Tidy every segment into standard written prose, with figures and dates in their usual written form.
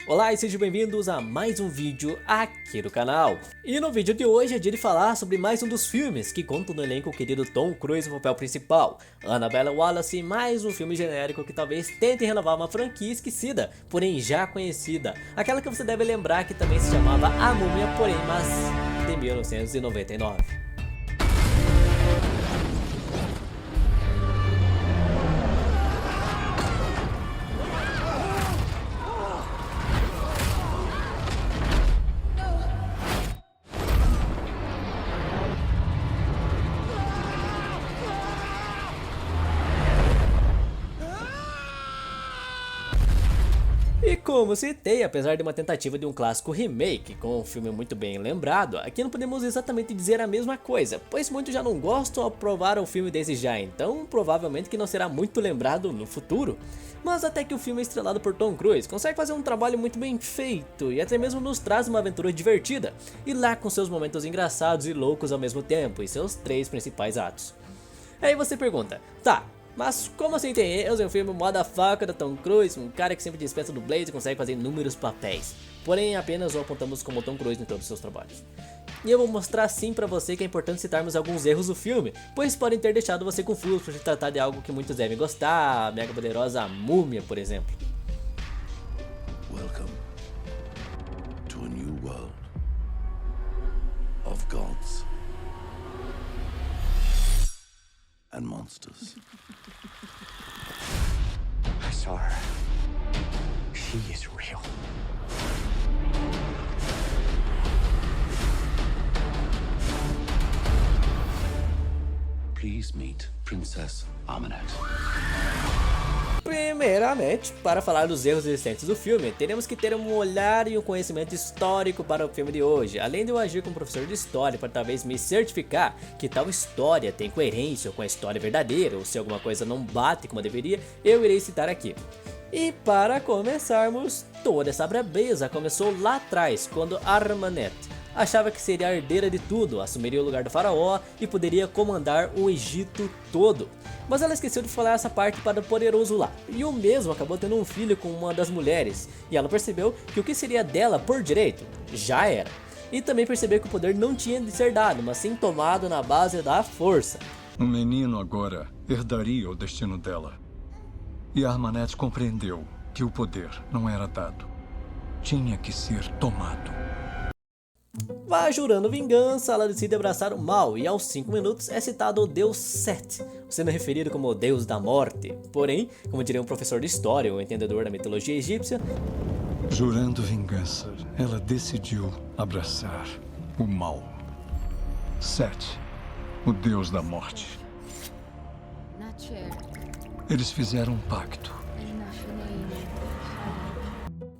Olá e sejam bem-vindos a mais um vídeo aqui do canal. E no vídeo de hoje é dia de falar sobre mais um dos filmes que contam no elenco o querido Tom Cruise no papel principal, Annabelle Wallis, e mais um filme genérico que talvez tente renovar uma franquia esquecida, porém já conhecida, aquela que você deve lembrar que também se chamava A Múmia, porém mas de 1999. E como citei, apesar de uma tentativa de um clássico remake com um filme muito bem lembrado, aqui não podemos exatamente dizer a mesma coisa, pois muitos já não gostam ao provar o filme desde já, então provavelmente que não será muito lembrado no futuro. Mas até que o filme estrelado por Tom Cruise consegue fazer um trabalho muito bem feito e até mesmo nos traz uma aventura divertida, e lá com seus momentos engraçados e loucos ao mesmo tempo, e seus três principais atos. Aí você pergunta, tá, mas como assim tem erros em um filme motherfucker da Tom Cruise, um cara que sempre dispensa dublês e consegue fazer inúmeros papéis, porém apenas o apontamos como Tom Cruise em todos os seus trabalhos. E eu vou mostrar sim pra você que é importante citarmos alguns erros do filme, pois podem ter deixado você confuso por se tratar de algo que muitos devem gostar, a mega poderosa Múmia, por exemplo. Welcome to a new world of gods and monsters. I saw her. She is real. Please meet Princess Amunet. Primeiramente, para falar dos erros existentes do filme, teremos que ter um olhar e um conhecimento histórico para o filme de hoje, além de eu agir como professor de história para talvez me certificar que tal história tem coerência com a história verdadeira, ou se alguma coisa não bate como deveria, eu irei citar aqui. E para começarmos, toda essa brabeza começou lá atrás, quando Armanet achava que seria a herdeira de tudo, assumiria o lugar do faraó e poderia comandar o Egito todo. Mas ela esqueceu de falar essa parte para o poderoso lá, e o mesmo acabou tendo um filho com uma das mulheres, e ela percebeu que o que seria dela por direito, já era. E também percebeu que o poder não tinha de ser dado, mas sim tomado na base da força. O menino agora herdaria o destino dela. E Armanet compreendeu que o poder não era dado, tinha que ser tomado. Vai jurando vingança, ela decide abraçar o mal e aos 5 minutos é citado o deus Set, sendo referido como o deus da morte. Porém, como diria um professor de história ou entendedor da mitologia egípcia, Jurando vingança, ela decidiu abraçar o mal. Set, o deus da morte. Eles fizeram um pacto.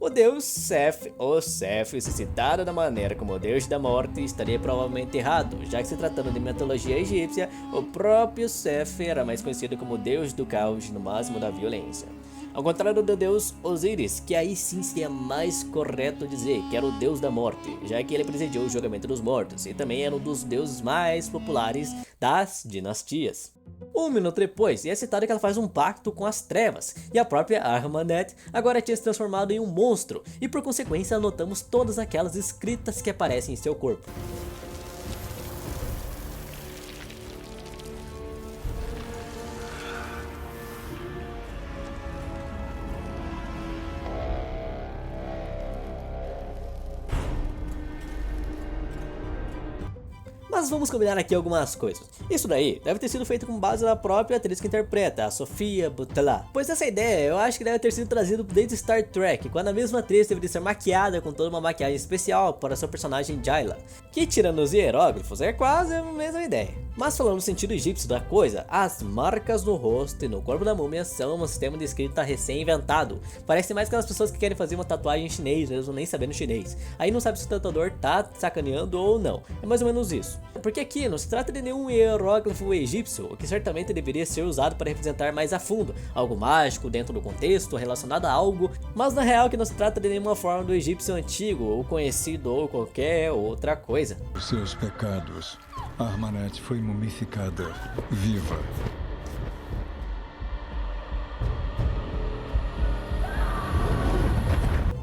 o deus Seth ou Seth, se citado da maneira como o deus da morte, estaria provavelmente errado, já que se tratando de mitologia egípcia, o próprio Seth era mais conhecido como o deus do caos no máximo da violência. Ao contrário do deus Osíris, que aí sim seria mais correto dizer que era o deus da morte, já que ele presidiu o julgamento dos mortos e também era um dos deuses mais populares das dinastias. Um minuto depois, é citado que ela faz um pacto com as trevas, e a própria Armanet agora tinha se transformado em um monstro, e por consequência notamos todas aquelas escritas que aparecem em seu corpo. Mas vamos combinar aqui algumas coisas. Isso daí deve ter sido feito com base na própria atriz que interpreta, a Sofia Boutella. Pois essa ideia eu acho que deve ter sido trazido desde Star Trek, quando a mesma atriz teve de ser maquiada com toda uma maquiagem especial para sua personagem Jayla, que tirando os hieróglifos é quase a mesma ideia. Mas falando no sentido egípcio da coisa, as marcas no rosto e no corpo da múmia são um sistema de escrita recém-inventado. Parece mais aquelas pessoas que querem fazer uma tatuagem em chinês, mesmo nem sabendo chinês. Aí não sabe se o tatuador tá sacaneando ou não. É mais ou menos isso. Porque aqui não se trata de nenhum hieróglifo egípcio, o que certamente deveria ser usado para representar mais a fundo algo mágico dentro do contexto relacionado a algo, mas na real que não se trata de nenhuma forma do egípcio antigo ou conhecido ou qualquer outra coisa. Os seus pecados. Armanet foi mumificada, viva.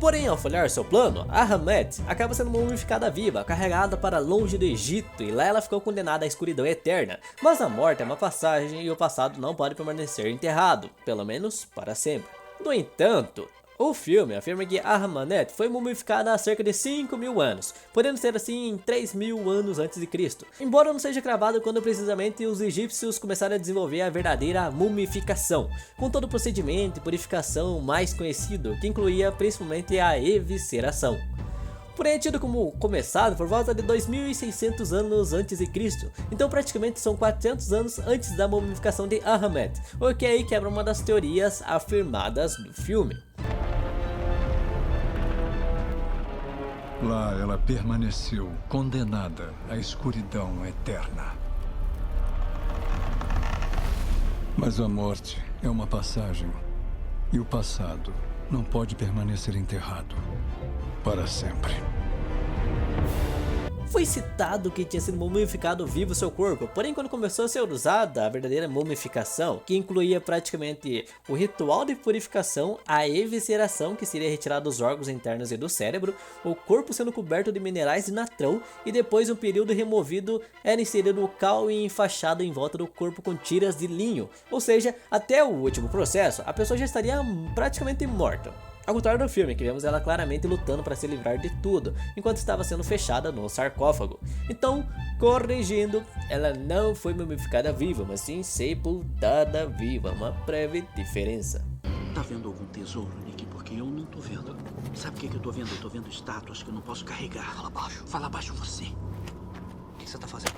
Porém, ao falhar seu plano, Ahmed acaba sendo mumificada viva, carregada para longe do Egito, e lá ela ficou condenada à escuridão eterna. Mas a morte é uma passagem e o passado não pode permanecer enterrado, pelo menos para sempre. No entanto, o filme afirma que Ahmanet foi mumificada há cerca de 5.000 anos, podendo ser assim em 3.000 anos antes de Cristo. Embora não seja cravado quando precisamente os egípcios começaram a desenvolver a verdadeira mumificação, com todo o procedimento e purificação mais conhecido, que incluía principalmente a evisceração. Porém é tido como começado por volta de 2.600 anos antes de Cristo, então praticamente são 400 anos antes da mumificação de Ahmed, o que aí quebra uma das teorias afirmadas do filme. Lá ela permaneceu condenada à escuridão eterna. Mas a morte é uma passagem, e o passado não pode permanecer enterrado para sempre. Foi citado que tinha sido mumificado vivo seu corpo, porém quando começou a ser usada a verdadeira mumificação, que incluía praticamente o ritual de purificação, a evisceração, que seria retirar dos órgãos internos e do cérebro, o corpo sendo coberto de minerais de natrão, e depois um período removido era inserido o cal e enfaixado em volta do corpo com tiras de linho, ou seja, até o último processo a pessoa já estaria praticamente morta. Ao contrário do filme, que vemos ela claramente lutando para se livrar de tudo, enquanto estava sendo fechada no sarcófago. Então, corrigindo, ela não foi mumificada viva, mas sim sepultada viva, uma breve diferença. Tá vendo algum tesouro, Nick? Porque eu não tô vendo. Sabe o que eu tô vendo? Eu tô vendo estátuas que eu não posso carregar. Fala baixo. Fala baixo você. O que você tá fazendo?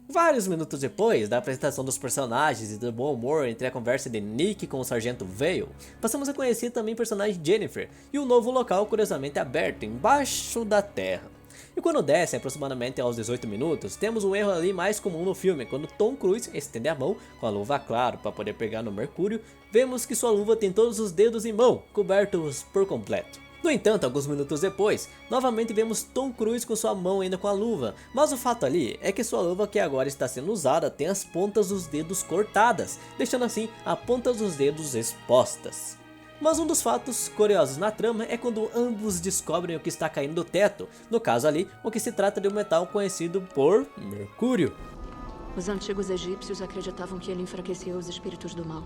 Vários minutos depois da apresentação dos personagens e do bom humor entre a conversa de Nick com o Sargento Vale, passamos a conhecer também o personagem Jennifer e o novo local curiosamente aberto embaixo da terra. E quando desce aproximadamente aos 18 minutos, temos um erro ali mais comum no filme, quando Tom Cruise estende a mão com a luva claro para poder pegar no Mercúrio, vemos que sua luva tem todos os dedos em mão, cobertos por completo. No entanto, alguns minutos depois, novamente vemos Tom Cruise com sua mão ainda com a luva, mas o fato ali é que sua luva que agora está sendo usada tem as pontas dos dedos cortadas, deixando assim a ponta dos dedos expostas. Mas um dos fatos curiosos na trama é quando ambos descobrem o que está caindo do teto, no caso ali, o que se trata de um metal conhecido por mercúrio. Os antigos egípcios acreditavam que ele enfraquecia os espíritos do mal.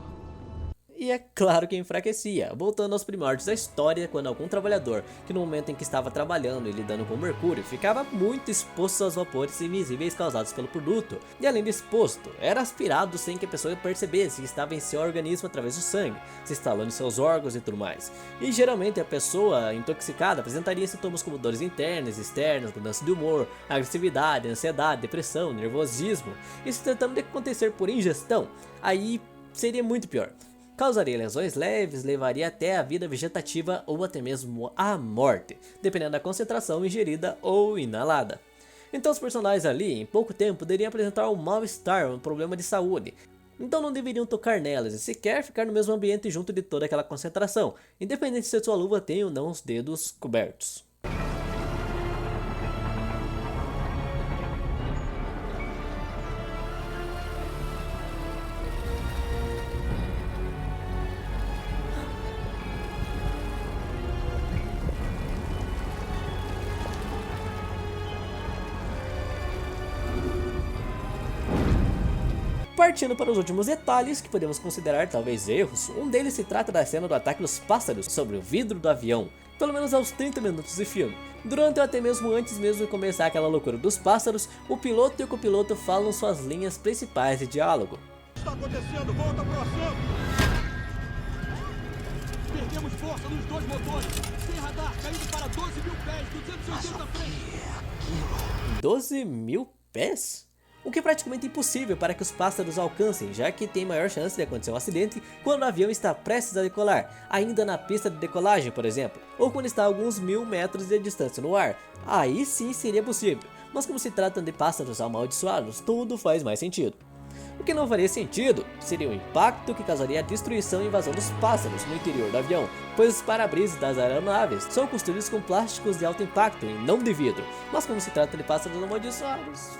E é claro que enfraquecia, voltando aos primórdios da história, quando algum trabalhador, que no momento em que estava trabalhando e lidando com mercúrio, ficava muito exposto aos vapores invisíveis causados pelo produto, e além de exposto, era aspirado sem que a pessoa percebesse que estava em seu organismo através do sangue, se instalando em seus órgãos e tudo mais. E geralmente a pessoa intoxicada apresentaria sintomas como dores internas e externas, mudança de humor, agressividade, ansiedade, depressão, nervosismo, e se tratando de acontecer por ingestão, aí seria muito pior. Causaria lesões leves, levaria até a vida vegetativa ou até mesmo a morte, dependendo da concentração ingerida ou inalada. Então os personagens ali, em pouco tempo, poderiam apresentar um mal-estar, um problema de saúde. Então não deveriam tocar nelas e sequer ficar no mesmo ambiente junto de toda aquela concentração, independente se a sua luva tem ou não os dedos cobertos. Partindo para os últimos detalhes, que podemos considerar talvez erros, um deles se trata da cena do ataque dos pássaros sobre o vidro do avião, pelo menos aos 30 minutos de filme. Durante ou até mesmo antes mesmo de começar aquela loucura dos pássaros, o piloto e o copiloto falam suas linhas principais de diálogo. O que está acontecendo? Volta pro assunto! Perdemos força nos dois motores. Sem radar, caindo para 12.000 pés, 280 frente. 12.000 pés? O que é praticamente impossível para que os pássaros alcancem, já que tem maior chance de acontecer um acidente quando o avião está prestes a decolar, ainda na pista de decolagem, por exemplo, ou quando está a alguns 1.000 metros de distância no ar. Aí sim seria possível, mas como se tratam de pássaros amaldiçoados, tudo faz mais sentido. O que não faria sentido seria o impacto que causaria a destruição e invasão dos pássaros no interior do avião, pois os para-brisas das aeronaves são construídos com plásticos de alto impacto e não de vidro, mas como se trata de pássaros amaldiçoados...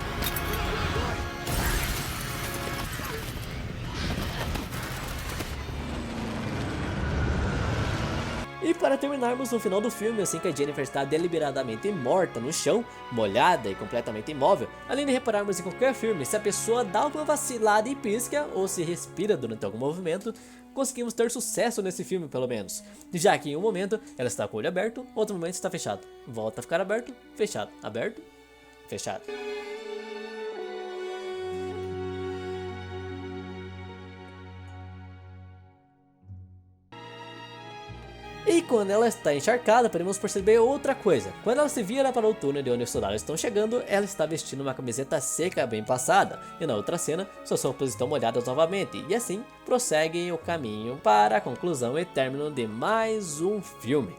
E para terminarmos, no final do filme, assim que a Jennifer está deliberadamente morta no chão, molhada e completamente imóvel, além de repararmos em qualquer filme, se a pessoa dá uma vacilada e pisca, ou se respira durante algum movimento, conseguimos ter sucesso nesse filme pelo menos. Já que em um momento ela está com o olho aberto, outro momento está fechado. Volta a ficar aberto, fechado, aberto, fechado. E quando ela está encharcada, podemos perceber outra coisa. Quando ela se vira para o túnel de onde os soldados estão chegando, ela está vestindo uma camiseta seca bem passada. E na outra cena, suas roupas estão molhadas novamente. E assim, prosseguem o caminho para a conclusão e término de mais um filme.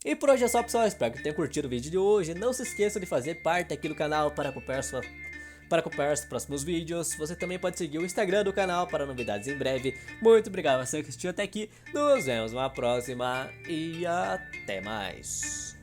E por hoje é só, pessoal, espero que tenham curtido o vídeo de hoje. Não se esqueça de fazer parte aqui do canal para acompanhar os próximos vídeos. Você também pode seguir o Instagram do canal para novidades em breve. Muito obrigado a você que assistiu até aqui. Nos vemos numa próxima e até mais.